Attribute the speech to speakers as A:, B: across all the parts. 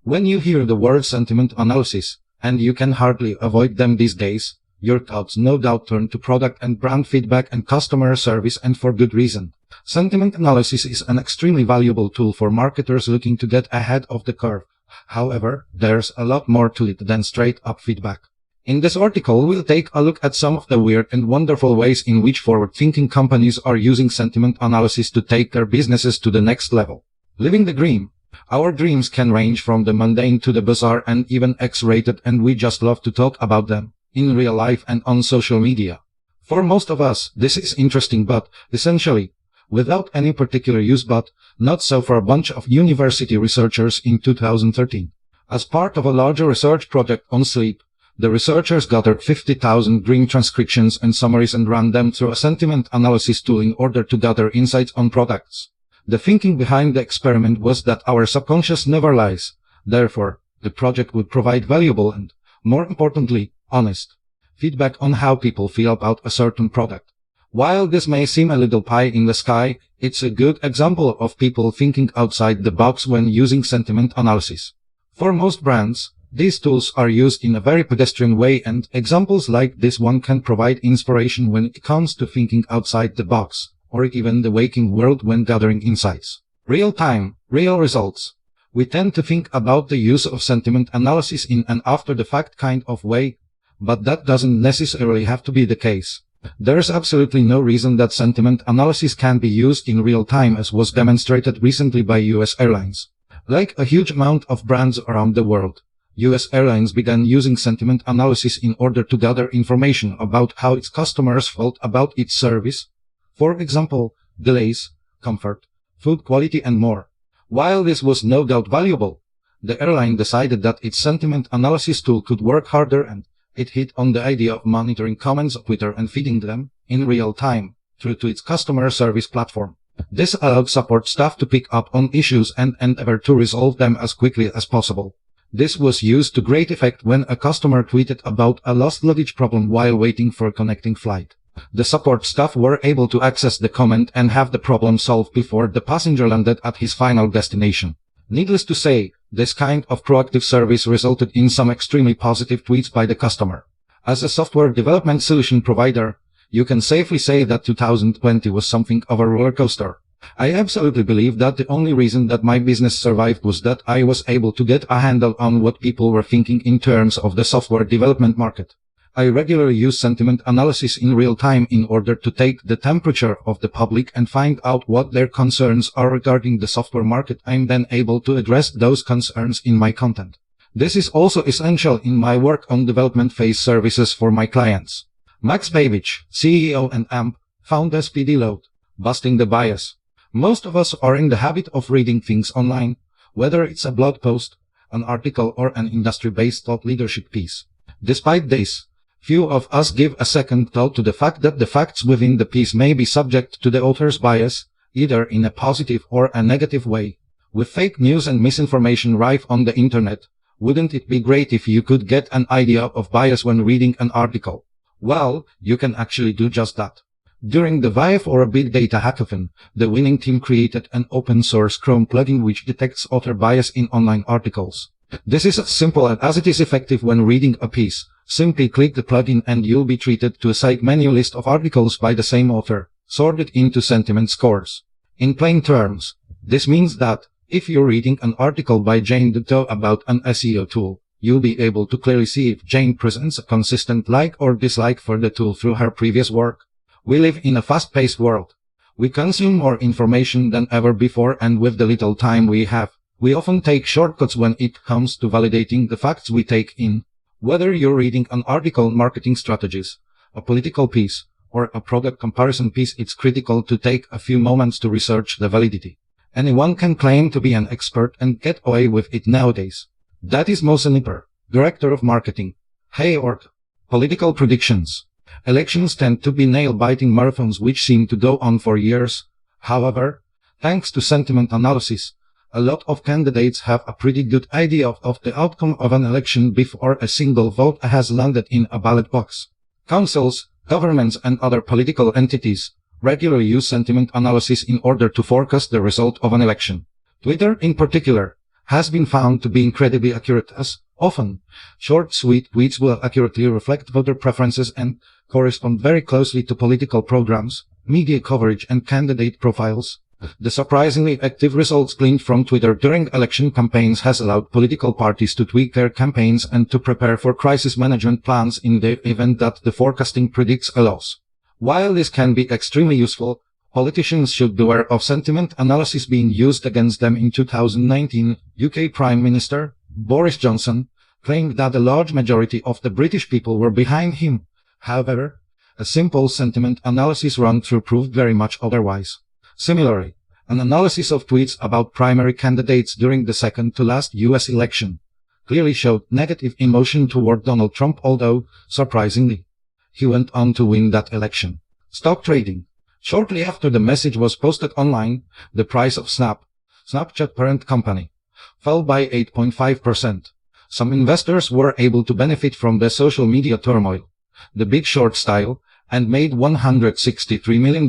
A: When you hear the word sentiment analysis, and you can hardly avoid them these days, your thoughts no doubt turn to product and brand feedback and customer service, and for good reason. Sentiment analysis is an extremely valuable tool for marketers looking to get ahead of the curve. However, there's a lot more to it than straight-up feedback. In this article, we'll take a look at some of the weird and wonderful ways in which forward-thinking companies are using sentiment analysis to take their businesses to the next level. Living the dream. Our dreams can range from the mundane to the bizarre and even X-rated, and we just love to talk about them, in real life and on social media. For most of us, this is interesting but, essentially, without any particular use, but not so for a bunch of university researchers in 2013. As part of a larger research project on sleep, the researchers gathered 50,000 dream transcriptions and summaries and ran them through a sentiment analysis tool in order to gather insights on products. The thinking behind the experiment was that our subconscious never lies. Therefore, the project would provide valuable and, more importantly, honest feedback on how people feel about a certain product. While this may seem a little pie in the sky, it's a good example of people thinking outside the box when using sentiment analysis. For most brands, these tools are used in a very pedestrian way, and examples like this one can provide inspiration when it comes to thinking outside the box, or even the waking world when gathering insights. Real time, real results. We tend to think about the use of sentiment analysis in an after-the-fact kind of way, but that doesn't necessarily have to be the case. There's absolutely no reason that sentiment analysis can be used in real time, as was demonstrated recently by US Airlines. Like a huge amount of brands around the world, US Airlines began using sentiment analysis in order to gather information about how its customers felt about its service. For example, delays, comfort, food quality and more. While this was no doubt valuable, the airline decided that its sentiment analysis tool could work harder, and it hit on the idea of monitoring comments on Twitter and feeding them, in real time, through to its customer service platform. This allowed support staff to pick up on issues and endeavor to resolve them as quickly as possible. This was used to great effect when a customer tweeted about a lost luggage problem while waiting for a connecting flight. The support staff were able to access the comment and have the problem solved before the passenger landed at his final destination. Needless to say, this kind of proactive service resulted in some extremely positive tweets by the customer. As a software development solution provider, you can safely say that 2020 was something of a roller coaster. I absolutely believe that the only reason that my business survived was that I was able to get a handle on what people were thinking in terms of the software development market. I regularly use sentiment analysis in real time in order to take the temperature of the public and find out what their concerns are regarding the software market. I'm then able to address those concerns in my content. This is also essential in my work on development phase services for my clients. Max Babbage, CEO and AMP, found SPD Load, Busting the Bias. Most of us are in the habit of reading things online, whether it's a blog post, an article, or an industry-based thought leadership piece. Despite this, few of us give a second thought to the fact that the facts within the piece may be subject to the author's bias, either in a positive or a negative way. With fake news and misinformation rife on the internet, wouldn't it be great if you could get an idea of bias when reading an article? Well, you can actually do just that. During the VIF or a Big Data Hackathon, the winning team created an open-source Chrome plugin which detects author bias in online articles. This is as simple as it is effective when reading a piece. Simply click the plugin and you'll be treated to a site menu list of articles by the same author, sorted into sentiment scores. In plain terms, this means that, if you're reading an article by Jane Doe about an SEO tool, you'll be able to clearly see if Jane presents a consistent like or dislike for the tool through her previous work. We live in a fast-paced world. We consume more information than ever before, and with the little time we have, we often take shortcuts when it comes to validating the facts we take in. Whether you're reading an article on marketing strategies, a political piece, or a product comparison piece, it's critical to take a few moments to research the validity. Anyone can claim to be an expert and get away with it nowadays. That is Mo Sniper, Director of Marketing. Hey org. Political predictions. Elections tend to be nail-biting marathons which seem to go on for years. However, thanks to sentiment analysis, a lot of candidates have a pretty good idea of the outcome of an election before a single vote has landed in a ballot box. Councils, governments and other political entities regularly use sentiment analysis in order to forecast the result of an election. Twitter, in particular, has been found to be incredibly accurate as often. Short, sweet tweets will accurately reflect voter preferences and correspond very closely to political programs, media coverage, and candidate profiles. The surprisingly effective results gleaned from Twitter during election campaigns has allowed political parties to tweak their campaigns and to prepare for crisis management plans in the event that the forecasting predicts a loss. While this can be extremely useful, politicians should beware of sentiment analysis being used against them. In 2019, UK Prime Minister Boris Johnson claimed that a large majority of the British people were behind him. However, a simple sentiment analysis run through proved very much otherwise. Similarly, an analysis of tweets about primary candidates during the second-to-last US election clearly showed negative emotion toward Donald Trump, although, surprisingly, he went on to win that election. Stock trading. Shortly after the message was posted online, the price of Snapchat parent company, fell by 8.5%. Some investors were able to benefit from the social media turmoil, the Big Short style, and made $163 million.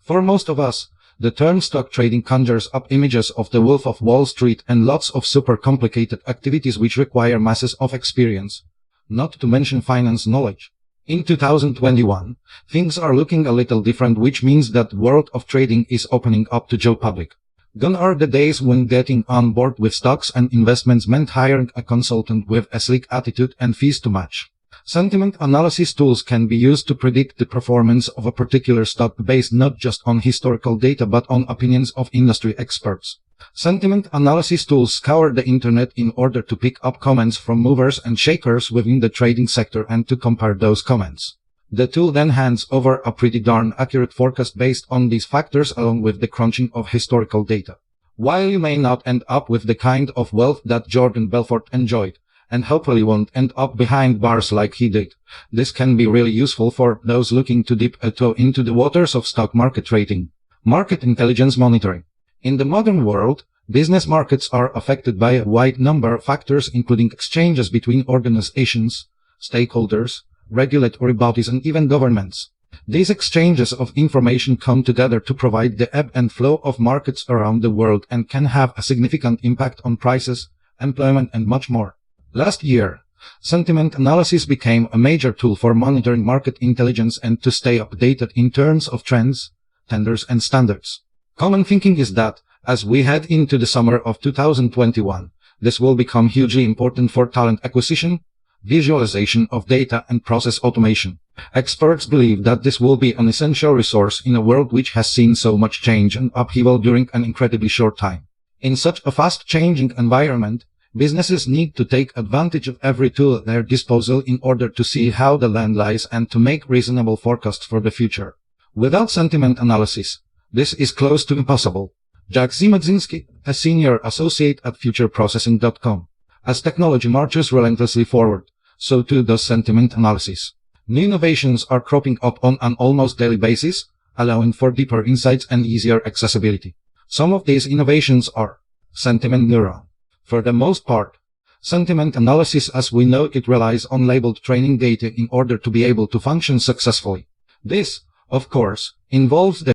A: For most of us, the term stock trading conjures up images of the Wolf of Wall Street and lots of super complicated activities which require masses of experience, not to mention finance knowledge. In 2021, things are looking a little different, which means that the world of trading is opening up to Joe public. Gone are the days when getting on board with stocks and investments meant hiring a consultant with a slick attitude and fees to match. Sentiment analysis tools can be used to predict the performance of a particular stock based not just on historical data but on opinions of industry experts. Sentiment analysis tools scour the internet in order to pick up comments from movers and shakers within the trading sector and to compare those comments. The tool then hands over a pretty darn accurate forecast based on these factors along with the crunching of historical data. While you may not end up with the kind of wealth that Jordan Belfort enjoyed, and hopefully won't end up behind bars like he did, this can be really useful for those looking to dip a toe into the waters of stock market trading. Market intelligence monitoring. In the modern world, business markets are affected by a wide number of factors, including exchanges between organizations, stakeholders, regulatory bodies, and even governments. These exchanges of information come together to provide the ebb and flow of markets around the world and can have a significant impact on prices, employment, and much more. Last year, sentiment analysis became a major tool for monitoring market intelligence and to stay updated in terms of trends, tenders, and standards. Common thinking is that, as we head into the summer of 2021, this will become hugely important for talent acquisition, visualization of data, and process automation. Experts believe that this will be an essential resource in a world which has seen so much change and upheaval during an incredibly short time. In such a fast-changing environment, businesses need to take advantage of every tool at their disposal in order to see how the land lies and to make reasonable forecasts for the future. Without sentiment analysis, this is close to impossible. Jack Zimadzinski, a senior associate at futureprocessing.com. As technology marches relentlessly forward, so too does sentiment analysis. New innovations are cropping up on an almost daily basis, allowing for deeper insights and easier accessibility. Some of these innovations are sentiment neuron. For the most part, sentiment analysis as we know it relies on labeled training data in order to be able to function successfully. This, of course, involves the